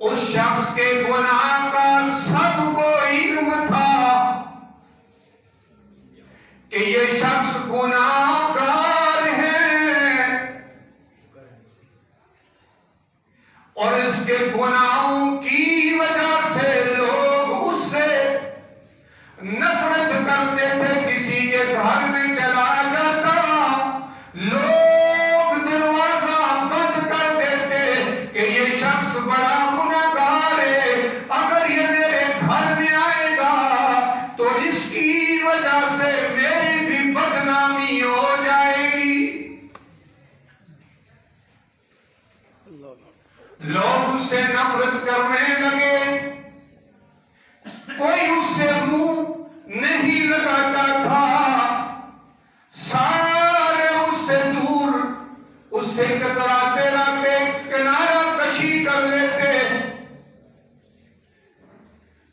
اس شخص کے گناہ کا سب کو علم تھا کہ یہ شخص گناہ گار ہے اور اس کے گناہوں کی وجہ سے لوگ اس سے نفرت کرتے تھے. کسی کے گھر میں چلا جاتا لوگ دروازہ بند کر دیتے کہ یہ شخص بڑا گناہگار ہے، اگر یہ میرے گھر میں آئے گا تو اس کی وجہ سے میری بھی بدنامی ہو جائے گی. لوگ اس سے نفرت کرنے لگے، کوئی اس سے منہ نہیں لگاتا تھا، سارے اس سے دور، اس سے کتراتے رہتے، کنارہ کشی کر لیتے.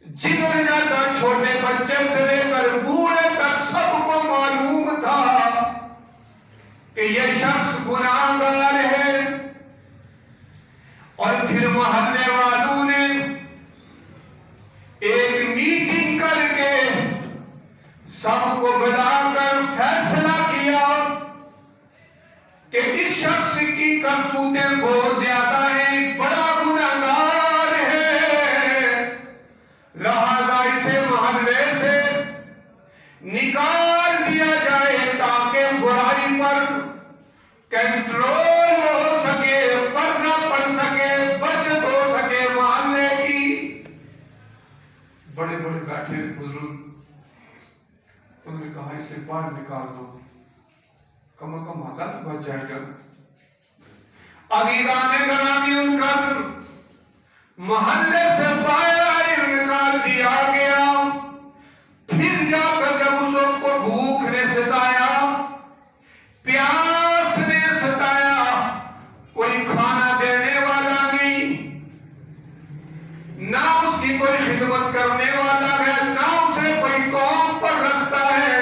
جدھر جاتا چھوٹے بچے سے لے کر بوڑھے تک سب کو معلوم تھا کہ یہ شخص گناہگار ہے. اور پھر محلے والوں نے ایک میٹنگ کر کے سب کو بلا کر فیصلہ کیا کہ اس شخص کی کرتوتیں بہت زیادہ ہیں، بڑا گناہگار ہے، لہذا اسے محلے سے نکال دیا جائے تاکہ برائی پر کنٹرول ہو سکے، پردہ پڑ سکے، بچت ہو سکے محلے کی. بڑے بڑے بیٹھے بزرگ، انہوں نے کہا اسے باہر نکال دو، کم از کم محلہ تو بچ جائے گا. عزیزان گرامی القدر، محلے سے باہر نکال دیا گیا. پھر جا کر جب اس کو بھوک نے ستایا، پیاس نے ستایا، کوئی کھانا دینے والا نہیں، نہ اس کی کوئی خدمت کرنے والا ہے، نہ اسے کوئی قوم پر رکھتا ہے،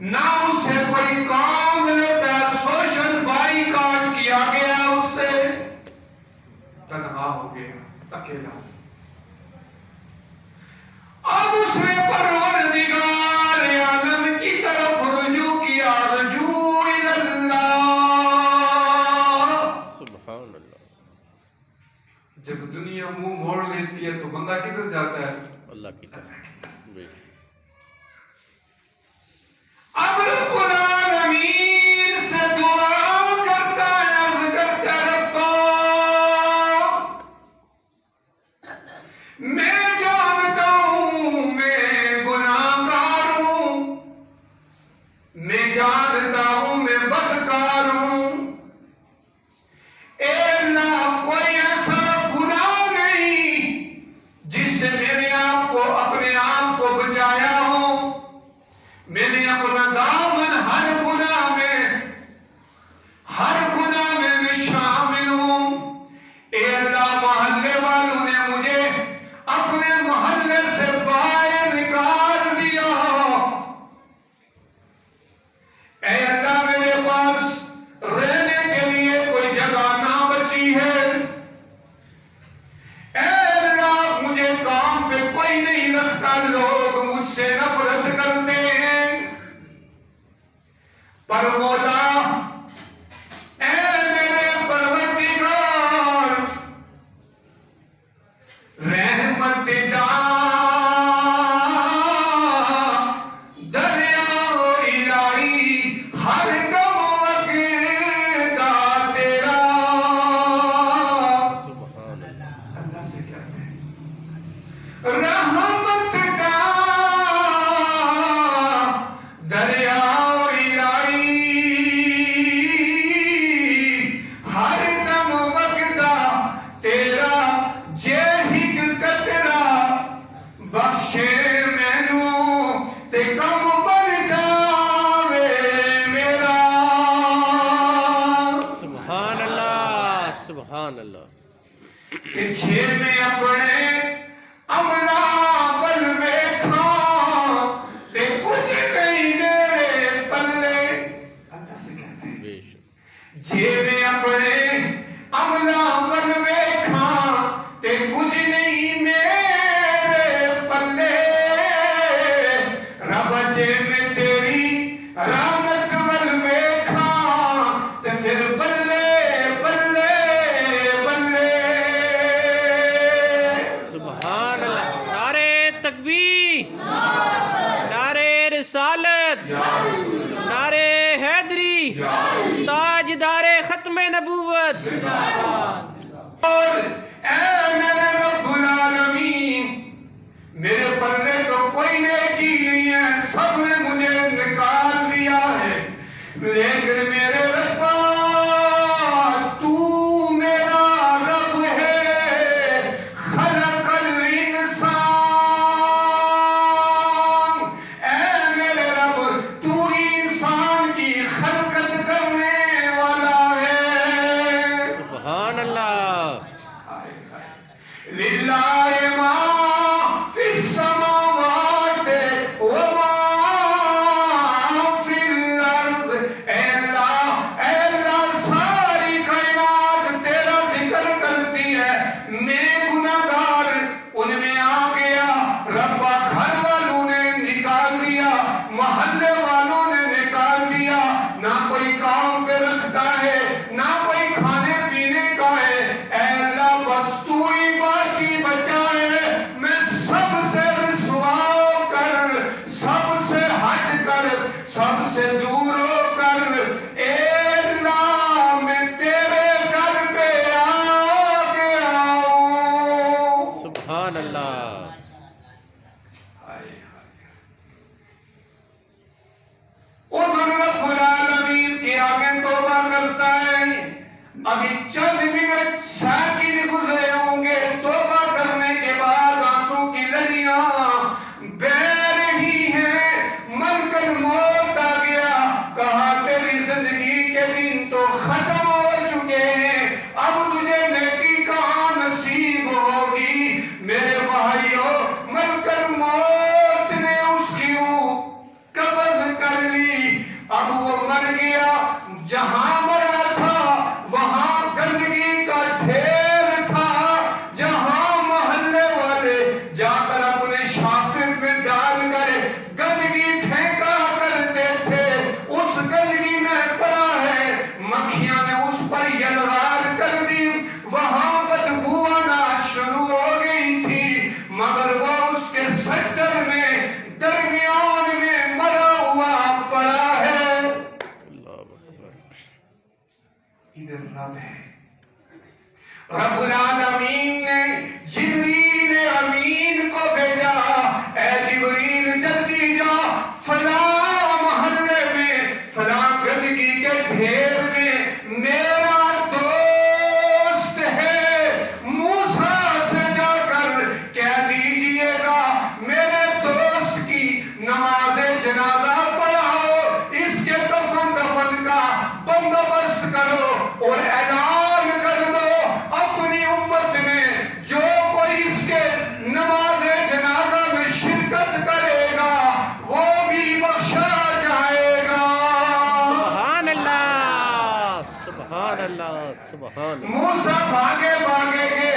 نہ اس سے کوئی کام لیتا ہے، سوشل بائیکاٹ کیا گیا، اس سے تنہا ہو گیا، اکیلا. اب اس نے پروردگار عالم کی طرف رجوع کیا، رجوع اللہ. سبحان اللہ. جب دنیا منہ موڑ لیتی ہے تو بندہ کدھر جاتا ہے؟ اللہ کی طرف. اب رب العالمین سے دعا کرتا ہے، عرض کرتا ہے ربا میں جانتا ہوں میں گناہگار ہوں، میں جانتا ہوں میں بدکار ہوں، سبحان اللہ کہ جے میں اپنے عملہ بل ویکھا تے کچھ نہیں میرے پلے اللہ سے کہتے ہیں بے شک جے میں اپنے عملہ بل ویکھا تے کچھ نہیں میرے پلے رب جے میں تیری رحمت بل ویکھا تے پھر بلے بلے بلے سبحان اللہ نعرہ تکبیر نعرہ رسالت نعرہ حیدری تاجدار ختم نبوت اور اے میرے رب العالمین میرے پلے تو کوئی نیکی نہیں ہے سب نے مجھے نکال دیا ہے لیکن میرے ربا تو میرا رب ہے خلق الانسان اے میرے رب تو انسان کی خلقت کرنے والا ہے سبحان اللہ للہ ما فی السماوات وما فی الارض اے اللہ ساری کائنات تیرا ذکر کرتی ہے میں گناہگار ان میں آ گیا ربا گھر والوں نے نکال دیا محلے والوں نے نکال دیا نہ کوئی کام پہ رکھتا ہے نہ کوئی کھانے پینے کا ہے اے اللہ بس تو ہی باقی بچائے میں سب سے رسوا کر سب سے ہٹ کر سب سے دور ہو کر اے اللہ میں تیرے گھر پہ آ گیا ہوں سبحان اللہ ادھر رب العالمین کے آگے توبہ کرتا ہے ابھی چند منٹ سیکنڈ گزرے ہوں گے توبہ کرنے کے بعد آنسوں کی لڑیاں بہہ رہی ہیں ملک الموت آ گیا کہا تیری زندگی کے دن تو ختم ہو چکے ہیں اب تجھے نیکی کہاں نصیب ہوگی میرے بھائیو ملک الموت نے اس کی روح قبض کر لی اب وہ مر گیا جہاں مرا تھا وہاں گندگی کا ڈھیر تھا جہاں محلے والے جا کر اپنے شاطر میں ڈال کر گندگی پھینکا کرتے تھے اس گندگی میں پڑا ہے مکھیاں نے اس پر یلغار کر دی وہاں بدبو آنا شروع ہو گئی تھی مگر وہ اس کے سٹر میں درمیان میں مرا ہوا پڑا ہے اللہ اکبر ادھر رب ہے رب العالمین نے جبریل امین کو بھیجا اے جبریل جلدی جا فلاں محلے میں فلاں گندگی کے ڈھیر میں میرا دوست ہے موسیٰ سے جا کر کہہ دیجئے گا میرے دوست کی نماز جنازہ پڑھاؤ اس کے دفن کا بندوبست کرو اور اعلان کر دو اپنی امت میں جو کوئی اس کے نماز جنازہ میں شرکت کرے گا وہ بھی بخشا جائے گا سبحان اللہ سبحان اللہ سبحان اللہ موسیٰ بھاگے بھاگے کے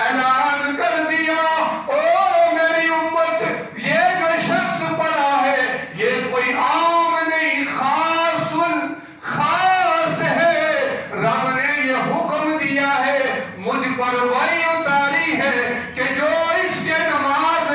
اعلان کر دیا او میری امت یہ جو شخص پڑا ہے یہ کوئی عام نہیں خاص ہے رب نے یہ حکم دیا ہے مجھ پر وحی اتاری ہے کہ جو اس کے نماز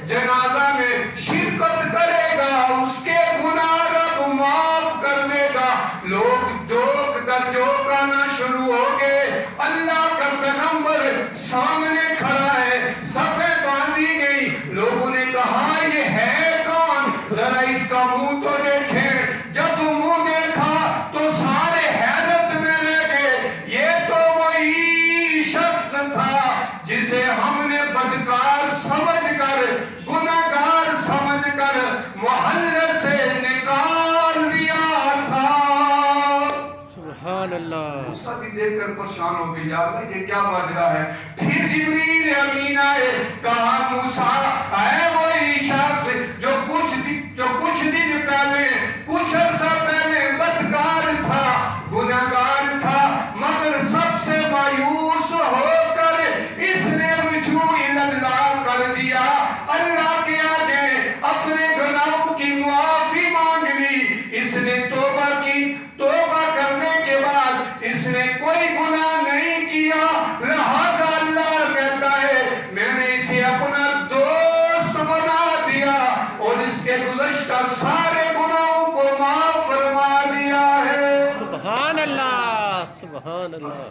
جنازہ میں شرکت کرے گا اس کے گناہ رب معاف کر دے گا لوگ جوک در جوک آنا شروع ہو گئے اللہ کا پیغمبر سامنے کھڑا ہے صفیں باندھی گئی لوگوں نے کہا یہ ہے کون ذرا اس کا منہ تو دیکھیں جب منہ دیکھا تو سارے حیرت میں رہ گئے یہ تو وہی شخص تھا موسیٰ بھی دیکھ کر پریشان ہو گئی، یا اللہ یہ کیا ماجرا ہے؟ پھر جبریل امین آئے، کہا موسیٰ اے وہی شخص جو کچھ دن پہلے، کچھ عرصہ پہلے بدکار تھا، گناہگار تھا، مگر سب سے مایوس ہو کر اس نے رجوع اللہ کر دیا، اللہ کے آگے اپنے گناہوں کی معافی مانگ لی، اس نے توبہ کی، توبہ کرنے کے بعد اس نے کوئی گناہ نہیں کیا، لہذا اللہ کہتا ہے میں نے اسے اپنا دوست بنا دیا اور اس کے گزشتہ سارے گناہوں کو معاف فرما دیا ہے۔ سبحان اللہ، سبحان اللہ۔